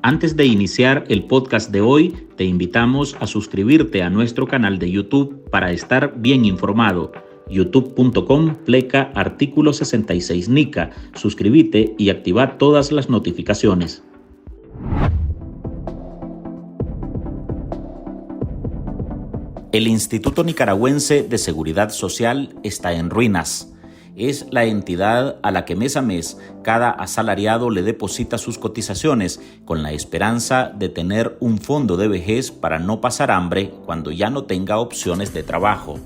Antes de iniciar el podcast de hoy, te invitamos a suscribirte a nuestro canal de YouTube para estar bien informado. youtube.com/artículo 66 NICA. Suscríbete y activa todas las notificaciones. El Instituto Nicaragüense de Seguridad Social está en ruinas. Es la entidad a la que mes a mes cada asalariado le deposita sus cotizaciones con la esperanza de tener un fondo de vejez para no pasar hambre cuando ya no tenga opciones de trabajo.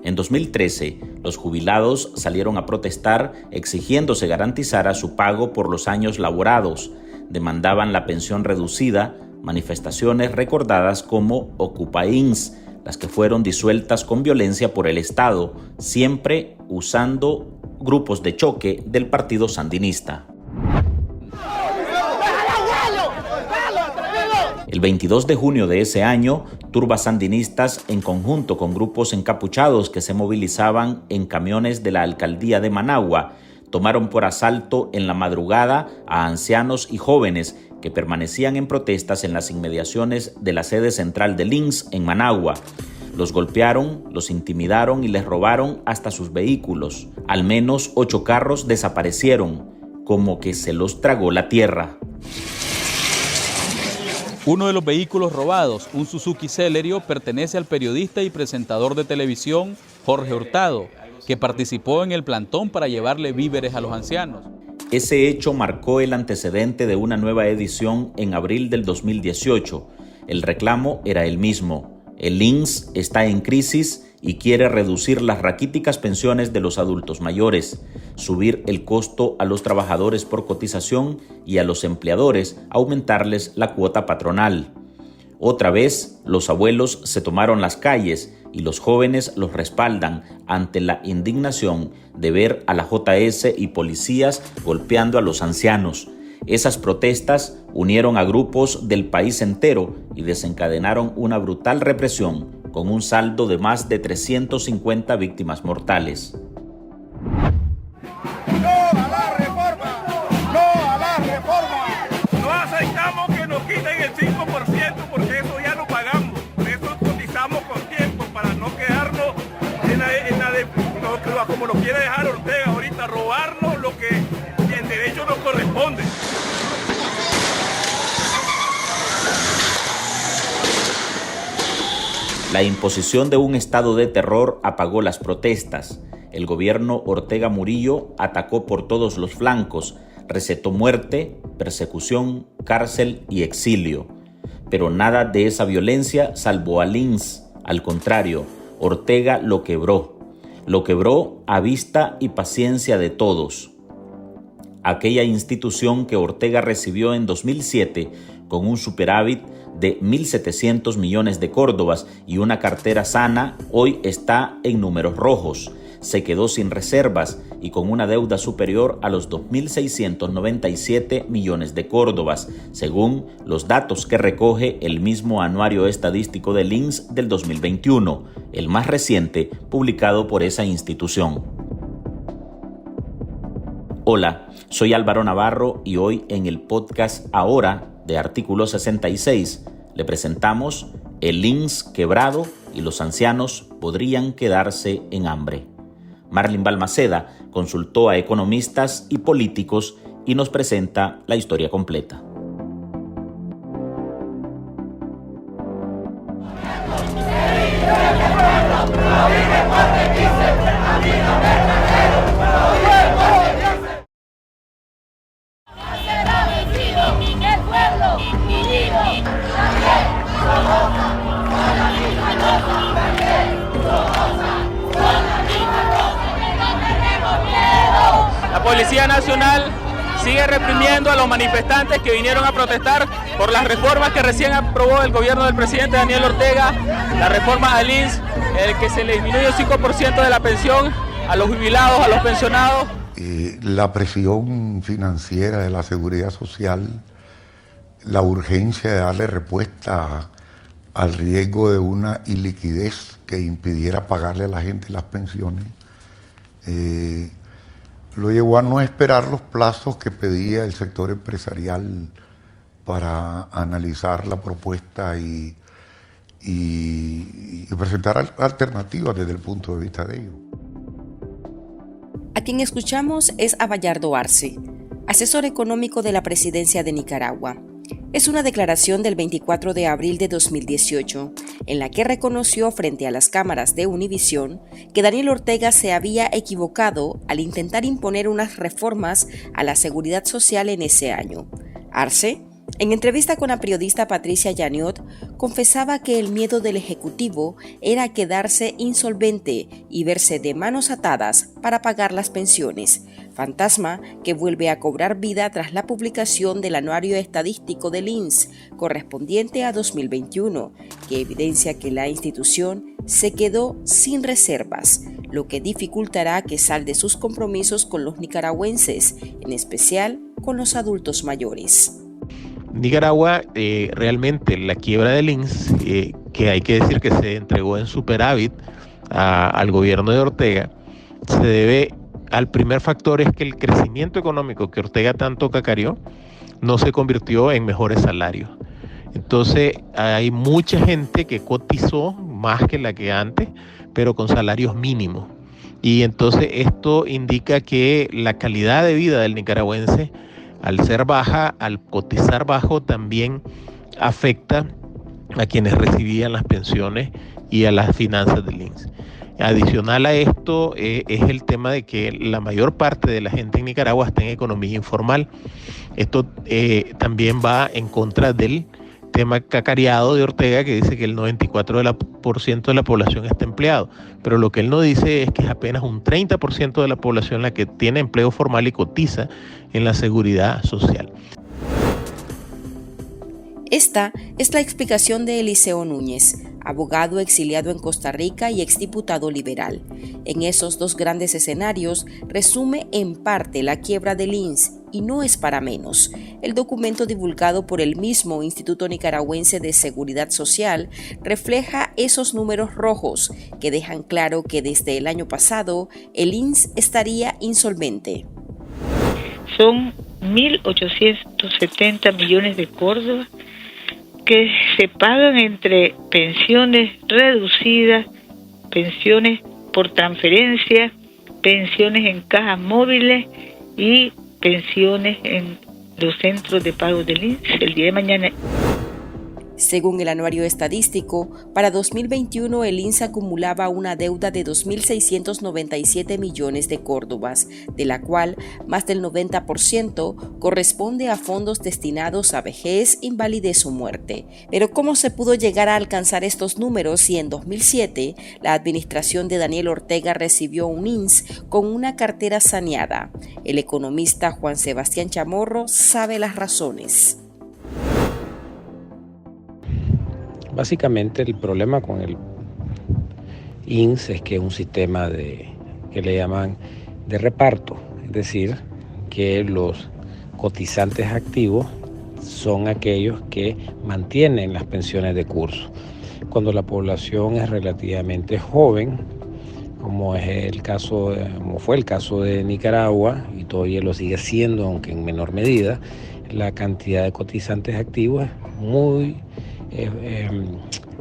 En 2013, los jubilados salieron a protestar exigiendo se garantizara su pago por los años laborados. Demandaban la pensión reducida, manifestaciones recordadas como Ocupains, las que fueron disueltas con violencia por el Estado, siempre usando grupos de choque del partido sandinista. El 22 de junio de ese año, turbas sandinistas, en conjunto con grupos encapuchados que se movilizaban en camiones de la alcaldía de Managua, tomaron por asalto en la madrugada a ancianos y jóvenes que permanecían en protestas en las inmediaciones de la sede central del INS en Managua. Los golpearon, los intimidaron y les robaron hasta sus vehículos. Al menos 8 carros desaparecieron, como que se los tragó la tierra. Uno de los vehículos robados, un Suzuki Celerio, pertenece al periodista y presentador de televisión Jorge Hurtado, que participó en el plantón para llevarle víveres a los ancianos. Ese hecho marcó el antecedente de una nueva edición en abril del 2018. El reclamo era el mismo. El INS está en crisis y quiere reducir las raquíticas pensiones de los adultos mayores, subir el costo a los trabajadores por cotización y a los empleadores aumentarles la cuota patronal. Otra vez, los abuelos se tomaron las calles y los jóvenes los respaldan ante la indignación de ver a la JS y policías golpeando a los ancianos. Esas protestas unieron a grupos del país entero y desencadenaron una brutal represión con un saldo de más de 350 víctimas mortales. ¡No a la reforma! ¡No a la reforma! No aceptamos que nos quiten el 5% porque eso ya lo pagamos. Por eso cotizamos con tiempo para no quedarnos como lo quiere dejar Ortega ahorita, robarnos lo que en derecho nos corresponde. La imposición de un estado de terror apagó las protestas. El gobierno Ortega Murillo atacó por todos los flancos, recetó muerte, persecución, cárcel y exilio. Pero nada de esa violencia salvó al INS. Al contrario, Ortega lo quebró. Lo quebró a vista y paciencia de todos. Aquella institución que Ortega recibió en 2007 con un superávit de 1.700 millones de córdobas y una cartera sana, hoy está en números rojos. Se quedó sin reservas y con una deuda superior a los 2.697 millones de córdobas, según los datos que recoge el mismo anuario estadístico del INS del 2021, el más reciente publicado por esa institución. Hola, soy Álvaro Navarro y hoy en el podcast Ahora de Artículo 66 le presentamos el INS quebrado y los ancianos podrían quedarse en hambre. Marlin Balmaceda consultó a economistas y políticos y nos presenta la historia completa. La Policía Nacional sigue reprimiendo a los manifestantes que vinieron a protestar por las reformas que recién aprobó el gobierno del presidente Daniel Ortega, la reforma al INS, en el que se le disminuye el 5% de la pensión a los jubilados, a los pensionados. La presión financiera de la seguridad social, la urgencia de darle respuesta al riesgo de una iliquidez que impidiera pagarle a la gente las pensiones, lo llevó a no esperar los plazos que pedía el sector empresarial para analizar la propuesta y presentar alternativas desde el punto de vista de ellos. A quien escuchamos es a Bayardo Arce, asesor económico de la presidencia de Nicaragua. Es una declaración del 24 de abril de 2018, en la que reconoció frente a las cámaras de Univisión que Daniel Ortega se había equivocado al intentar imponer unas reformas a la seguridad social en ese año. Arce, en entrevista con la periodista Patricia Yaniot, confesaba que el miedo del Ejecutivo era quedarse insolvente y verse de manos atadas para pagar las pensiones, fantasma que vuelve a cobrar vida tras la publicación del anuario estadístico del INS, correspondiente a 2021, que evidencia que la institución se quedó sin reservas, lo que dificultará que salde sus compromisos con los nicaragüenses, en especial con los adultos mayores. Nicaragua, realmente la quiebra del INS, que hay que decir que se entregó en superávit al gobierno de Ortega, se debe al primer factor, es que el crecimiento económico que Ortega tanto cacareó no se convirtió en mejores salarios. Entonces hay mucha gente que cotizó más que la que antes, pero con salarios mínimos. Y entonces esto indica que la calidad de vida del nicaragüense, al ser baja, al cotizar bajo, también afecta a quienes recibían las pensiones y a las finanzas del INS. Adicional a esto es el tema de que la mayor parte de la gente en Nicaragua está en economía informal. Esto también va en contra del tema cacareado de Ortega, que dice que el 94% de la población está empleado, pero lo que él no dice es que es apenas un 30% de la población la que tiene empleo formal y cotiza en la seguridad social. Esta es la explicación de Eliseo Núñez, abogado exiliado en Costa Rica y exdiputado liberal. En esos dos grandes escenarios resume en parte la quiebra del INS, y no es para menos. El documento divulgado por el mismo Instituto Nicaragüense de Seguridad Social refleja esos números rojos que dejan claro que desde el año pasado el INS estaría insolvente. Son 1.870 millones de córdobas que se pagan entre pensiones reducidas, pensiones por transferencia, pensiones en cajas móviles y pensiones en los centros de pago del INS el día de mañana. Según el anuario estadístico, para 2021 el INS acumulaba una deuda de 2.697 millones de córdobas, de la cual más del 90% corresponde a fondos destinados a vejez, invalidez o muerte. Pero ¿cómo se pudo llegar a alcanzar estos números si en 2007 la administración de Daniel Ortega recibió un INS con una cartera saneada? El economista Juan Sebastián Chamorro sabe las razones. Básicamente el problema con el INS es que es un sistema que le llaman de reparto, es decir, que los cotizantes activos son aquellos que mantienen las pensiones de curso. Cuando la población es relativamente joven, como fue el caso de Nicaragua, y todavía lo sigue siendo, aunque en menor medida, la cantidad de cotizantes activos es muy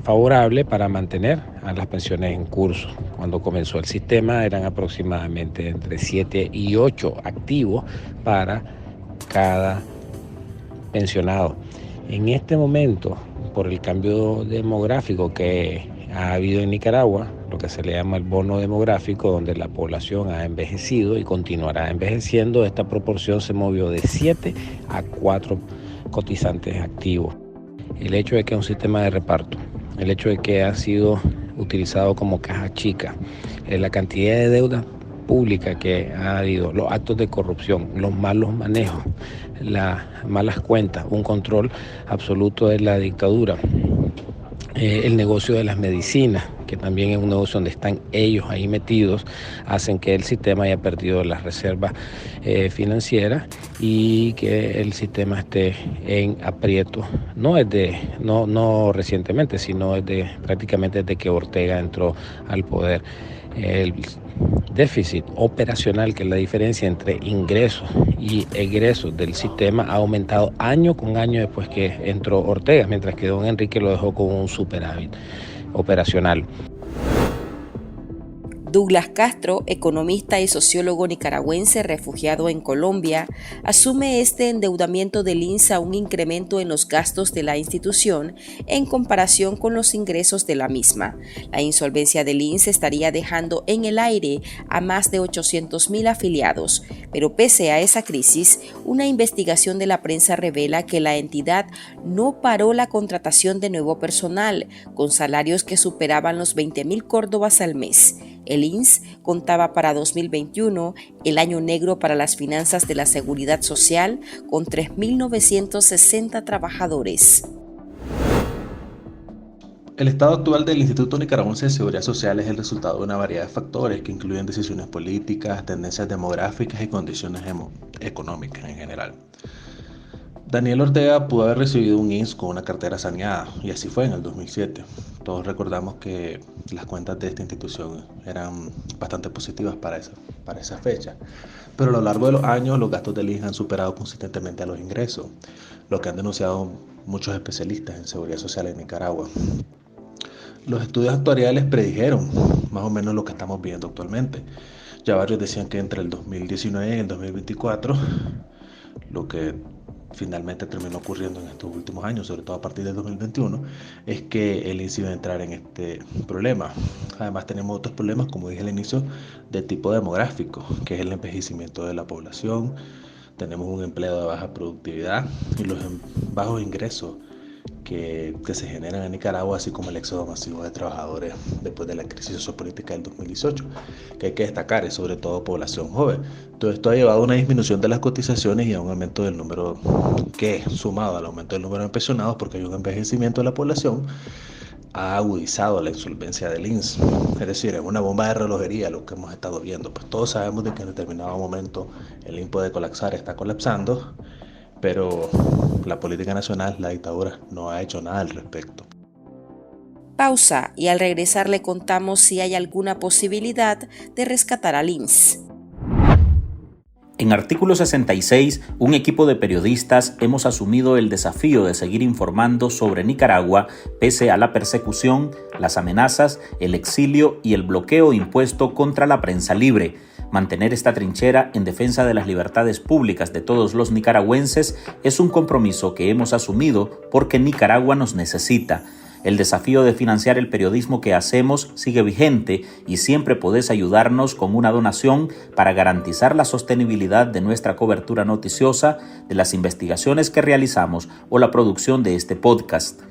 favorable para mantener a las pensiones en curso. Cuando comenzó el sistema eran aproximadamente entre 7 y 8 activos para cada pensionado. En este momento, por el cambio demográfico que ha habido en Nicaragua, lo que se le llama el bono demográfico, donde la población ha envejecido y continuará envejeciendo, esta proporción se movió de 7 a 4 cotizantes activos. El hecho de que es un sistema de reparto, el hecho de que ha sido utilizado como caja chica, la cantidad de deuda pública que ha habido, los actos de corrupción, los malos manejos, las malas cuentas, un control absoluto de la dictadura, el negocio de las medicinas, que también es un negocio donde están ellos ahí metidos, hacen que el sistema haya perdido las reservas financieras y que el sistema esté en aprieto. No recientemente, sino prácticamente desde que Ortega entró al poder. El déficit operacional, que es la diferencia entre ingresos y egresos del sistema, ha aumentado año con año después que entró Ortega, mientras que don Enrique lo dejó con un superávit operacional. Douglas Castro, economista y sociólogo nicaragüense refugiado en Colombia, asume este endeudamiento del INS a un incremento en los gastos de la institución en comparación con los ingresos de la misma. La insolvencia del INS estaría dejando en el aire a más de 800,000 afiliados, pero pese a esa crisis, una investigación de la prensa revela que la entidad no paró la contratación de nuevo personal, con salarios que superaban los 20,000 córdobas al mes. El INS contaba para 2021, el año negro para las finanzas de la Seguridad Social, con 3.960 trabajadores. El estado actual del Instituto Nicaragüense de Seguridad Social es el resultado de una variedad de factores que incluyen decisiones políticas, tendencias demográficas y condiciones económicas en general. Daniel Ortega pudo haber recibido un INS con una cartera saneada, y así fue en el 2007. Todos recordamos que las cuentas de esta institución eran bastante positivas para esa fecha, pero a lo largo de los años los gastos del INS han superado consistentemente a los ingresos, lo que han denunciado muchos especialistas en seguridad social en Nicaragua. Los estudios actuariales predijeron más o menos lo que estamos viendo actualmente. Ya varios decían que entre el 2019 y el 2024, lo que finalmente terminó ocurriendo en estos últimos años, sobre todo a partir del 2021, es que el INS iba a entrar en este problema. Además tenemos otros problemas, como dije al inicio, de tipo demográfico, que es el envejecimiento de la población. Tenemos un empleo de baja productividad y los bajos ingresos que se generan en Nicaragua, así como el éxodo masivo de trabajadores después de la crisis sociopolítica del 2018, que hay que destacar, es sobre todo población joven. Todo esto ha llevado a una disminución de las cotizaciones y a un aumento del número, que sumado al aumento del número de pensionados, porque hay un envejecimiento de la población, ha agudizado la insolvencia del INS. Es decir, es una bomba de relojería lo que hemos estado viendo. Pues todos sabemos de que en determinado momento el INS puede colapsar, está colapsando, pero la política nacional, la dictadura, no ha hecho nada al respecto. Pausa, y al regresar le contamos si hay alguna posibilidad de rescatar al INS. En Artículo 66, un equipo de periodistas hemos asumido el desafío de seguir informando sobre Nicaragua pese a la persecución, las amenazas, el exilio y el bloqueo impuesto contra la prensa libre. Mantener esta trinchera en defensa de las libertades públicas de todos los nicaragüenses es un compromiso que hemos asumido porque Nicaragua nos necesita. El desafío de financiar el periodismo que hacemos sigue vigente y siempre podés ayudarnos con una donación para garantizar la sostenibilidad de nuestra cobertura noticiosa, de las investigaciones que realizamos o la producción de este podcast.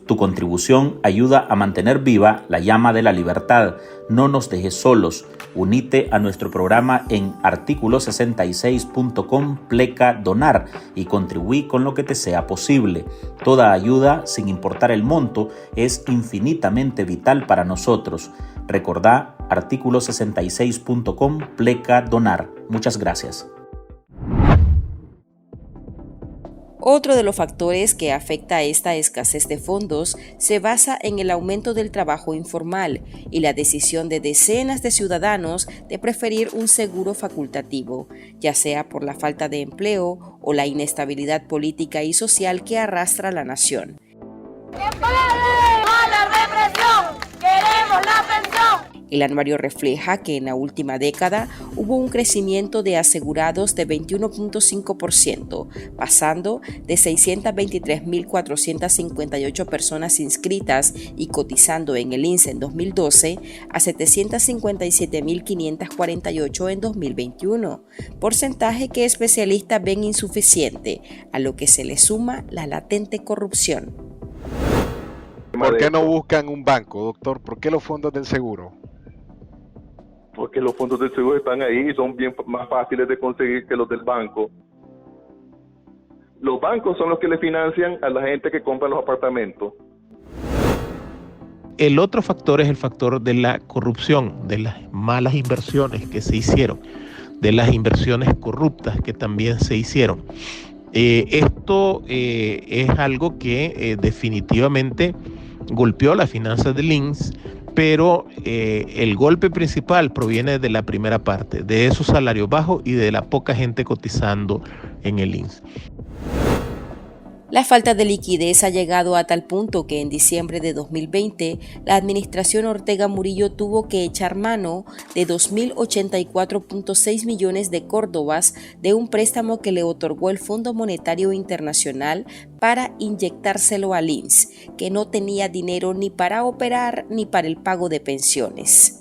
Tu contribución ayuda a mantener viva la llama de la libertad. No nos dejes solos. Unite a nuestro programa en articulo66.com/donar y contribuí con lo que te sea posible. Toda ayuda, sin importar el monto, es infinitamente vital para nosotros. Recordá articulo66.com/donar. Muchas gracias. Otro de los factores que afecta a esta escasez de fondos se basa en el aumento del trabajo informal y la decisión de decenas de ciudadanos de preferir un seguro facultativo, ya sea por la falta de empleo o la inestabilidad política y social que arrastra la nación. ¡A la represión! ¡Queremos la pensión! El anuario refleja que en la última década hubo un crecimiento de asegurados de 21.5%, pasando de 623.458 personas inscritas y cotizando en el INS en 2012 a 757.548 en 2021, porcentaje que especialistas ven insuficiente, a lo que se le suma la latente corrupción. ¿Por qué no buscan un banco, doctor? ¿Por qué los fondos del seguro? Porque los fondos del seguro están ahí y son bien más fáciles de conseguir que los del banco. Los bancos son los que le financian a la gente que compra los apartamentos. El otro factor es el factor de la corrupción, de las malas inversiones que se hicieron, de las inversiones corruptas que también se hicieron. Esto es algo que definitivamente golpeó las finanzas del INS, pero el golpe principal proviene de la primera parte, de esos salarios bajos y de la poca gente cotizando en el INSS. La falta de liquidez ha llegado a tal punto que en diciembre de 2020 la administración Ortega Murillo tuvo que echar mano de 2.084.6 millones de córdobas de un préstamo que le otorgó el Fondo Monetario Internacional para inyectárselo al INSS, que no tenía dinero ni para operar ni para el pago de pensiones.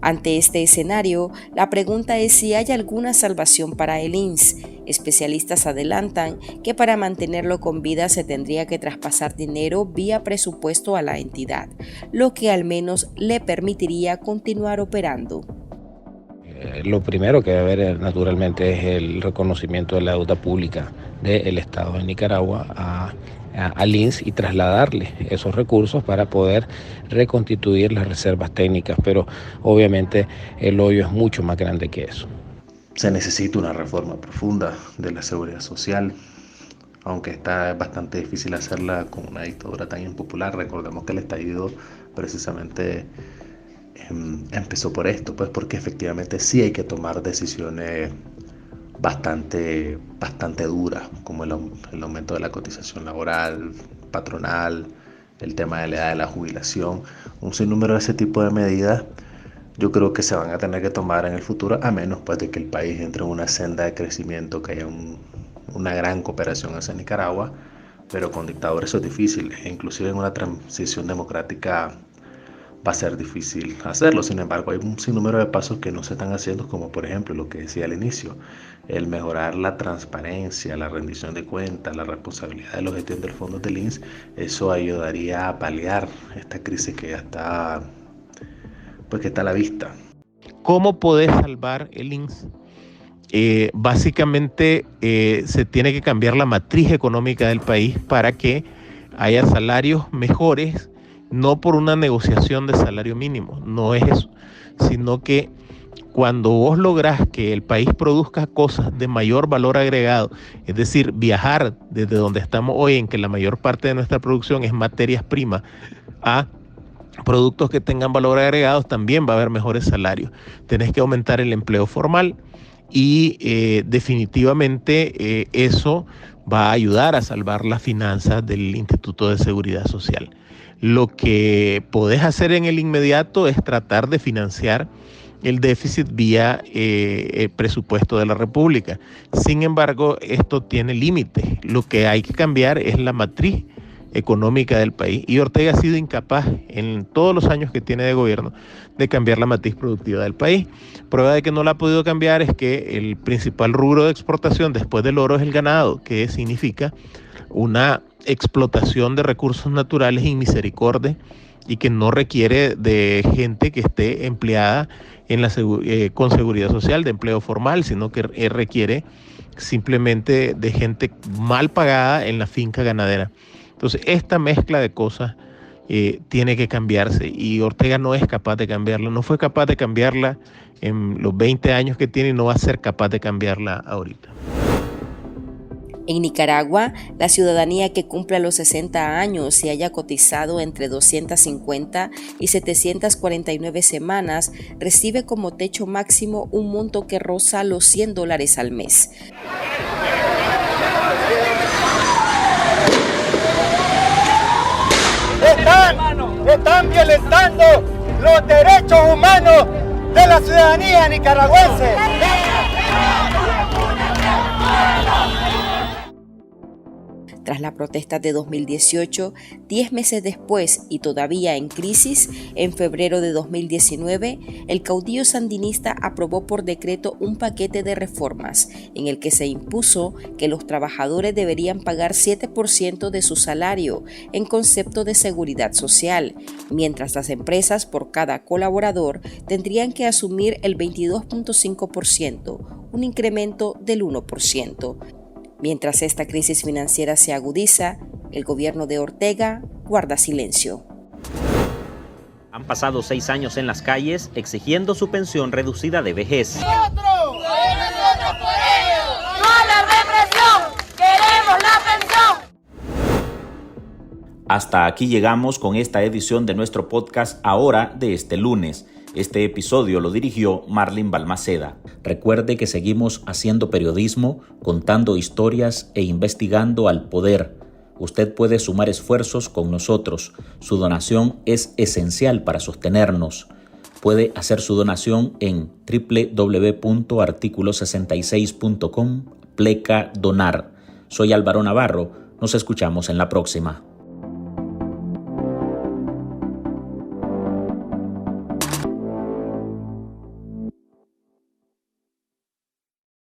Ante este escenario, la pregunta es si hay alguna salvación para el INSS. Especialistas adelantan que para mantenerlo con vida se tendría que traspasar dinero vía presupuesto a la entidad, lo que al menos le permitiría continuar operando. Lo primero que debe haber naturalmente es el reconocimiento de la deuda pública del Estado de Nicaragua al INSS y trasladarle esos recursos para poder reconstituir las reservas técnicas, pero obviamente el hoyo es mucho más grande que eso. Se necesita una reforma profunda de la seguridad social, aunque está bastante difícil hacerla con una dictadura tan impopular. Recordemos que el estallido precisamente empezó por esto, pues porque efectivamente sí hay que tomar decisiones bastante duras, como el aumento de la cotización laboral, patronal, el tema de la edad de la jubilación, un sinnúmero de ese tipo de medidas. Yo creo que se van a tener que tomar en el futuro, a menos pues de que el país entre en una senda de crecimiento, que haya una gran cooperación hacia Nicaragua, pero con dictadores eso es difícil, e inclusive en una transición democrática va a ser difícil hacerlo. Sin embargo, hay un sinnúmero de pasos que no se están haciendo, como por ejemplo lo que decía al inicio, el mejorar la transparencia, la rendición de cuentas, la responsabilidad de los gestión del fondo del INSS. Eso ayudaría a paliar esta crisis que ya está, pues que está a la vista. ¿Cómo podés salvar el INSS? Básicamente se tiene que cambiar la matriz económica del país para que haya salarios mejores, no por una negociación de salario mínimo, no es eso, sino que cuando vos lográs que el país produzca cosas de mayor valor agregado, es decir, viajar desde donde estamos hoy, en que la mayor parte de nuestra producción es materias primas, a productos que tengan valor agregado, también va a haber mejores salarios. Tenés que aumentar el empleo formal y definitivamente eso va a ayudar a salvar las finanzas del Instituto de Seguridad Social. Lo que podés hacer en el inmediato es tratar de financiar el déficit vía el presupuesto de la República. Sin embargo, esto tiene límites. Lo que hay que cambiar es la matriz económica del país. Y Ortega ha sido incapaz en todos los años que tiene de gobierno de cambiar la matriz productiva del país. Prueba de que no la ha podido cambiar es que el principal rubro de exportación después del oro es el ganado, que significa una explotación de recursos naturales sin misericordia y que no requiere de gente que esté empleada en con seguridad social, de empleo formal, sino que requiere simplemente de gente mal pagada en la finca ganadera. Entonces, esta mezcla de cosas tiene que cambiarse y Ortega no es capaz de cambiarla, no fue capaz de cambiarla en los 20 años que tiene y no va a ser capaz de cambiarla ahorita. En Nicaragua, la ciudadanía que cumpla los 60 años y haya cotizado entre 250 y 749 semanas recibe como techo máximo un monto que roza los $100 al mes. Están violentando los derechos humanos de la ciudadanía nicaragüense. Tras la protesta de 2018, 10 meses después y todavía en crisis, en febrero de 2019, el caudillo sandinista aprobó por decreto un paquete de reformas en el que se impuso que los trabajadores deberían pagar 7% de su salario en concepto de seguridad social, mientras las empresas por cada colaborador tendrían que asumir el 22.5%, un incremento del 1%. Mientras esta crisis financiera se agudiza, el gobierno de Ortega guarda silencio. Han pasado 6 años en las calles exigiendo su pensión reducida de vejez. ¡Nosotros por ellos! ¡No a la represión! ¡Queremos la pensión! Hasta aquí llegamos con esta edición de nuestro podcast Ahora de este lunes. Este episodio lo dirigió Marlin Balmaceda. Recuerde que seguimos haciendo periodismo, contando historias e investigando al poder. Usted puede sumar esfuerzos con nosotros. Su donación es esencial para sostenernos. Puede hacer su donación en www.articulo66.com/donar. Soy Álvaro Navarro. Nos escuchamos en la próxima.